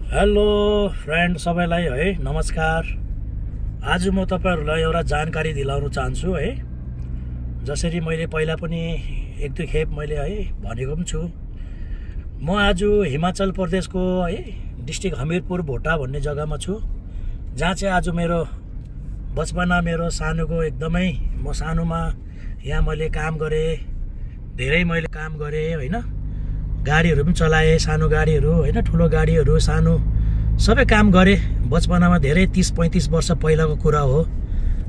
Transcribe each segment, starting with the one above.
Hello friend सबैलाई है नमस्कार। आज म तपाईहरुलाई एउटा जानकारी दिलाउन चाहन्छु है। जसरी मैले पहिला पनि एक दुई खेप मैले है भनेको पनि छु। म आज हिमाचल प्रदेशको है डिस्ट्रिक्ट हमीरपुर भोटा भन्ने जग्गामा छु, जहाँ चाहिँ आज मेरो बचपना मेरो सानोको एकदमै म सानोमा यहाँ मैले काम गरेँ, धेरै मैले काम गरेँ हैन। गाडीहरू पनि चलाएँ, सानो गाडीहरू हैन, ठुलो गाडीहरू सानो सबै काम गरेँ बचपनामा। धेरै 30-35 वर्ष पहिलाको कुरा हो।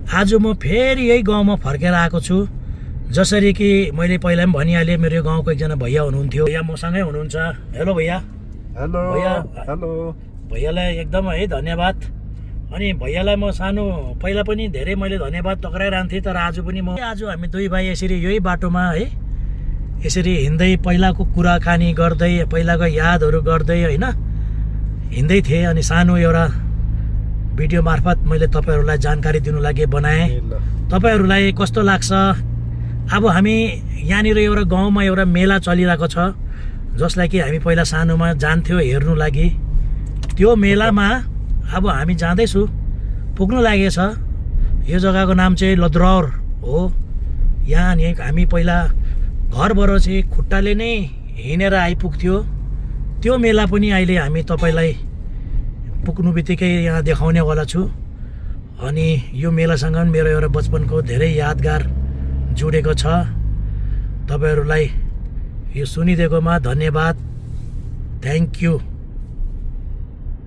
आज म फेरि यही गाउँमा फर्केर आएको छु। जसरी कि मैले पहिला पनि भनिहालेँ, मेरो यो गाउँको एकजना भैया हुनुहुन्थ्यो, भैया मसँगै हुनुहुन्छ। हेलो भैया। हेलो भैया। हेलो भैयालाई एकदम है धन्यवाद। अनि भैयालाई म सानो पहिला पनि धेरै मैले धन्यवाद टक्राइरहन्थेँ, तर आज पनि आज हामी दुई भाइ यसरी यही बाटोमा है यसरी हिँड्दै पहिलाको कुराकानी गर्दै पहिलाको यादहरू गर्दै हैन हिँड्दै थिएँ। अनि सानो एउटा भिडियो मार्फत मैले तपाईहरुलाई जानकारी दिनु लागि बनाएँ। तपाईहरुलाई कस्तो लाग्छ? अब हामी यहाँनिर एउटा गाउँमा एउटा मेला चलिरहेको छ, जसलाई कि हामी पहिला सानोमा जान्थ्यौँ हेर्नु लागि। त्यो मेलामा अब हामी जाँदैछु, पुग्नु लागेछ। यो जग्गाको नाम चाहिँ लद्रौर हो। यहाँ नि हामी पहिला घरबाट चाहिँ खुट्टाले नै हिँडेर आइपुग्थ्यो। त्यो मेला पनि अहिले हामी तपाईलाई पुग्नु बित्तिकै यहाँ देखाउनेवाला छु। अनि यो मेलासँग मेरो एउटा बचपनको धेरै यादगार जोडेको छ। तपाईहरुलाई यो सुनिदिएकोमा धन्यवाद। Thank you.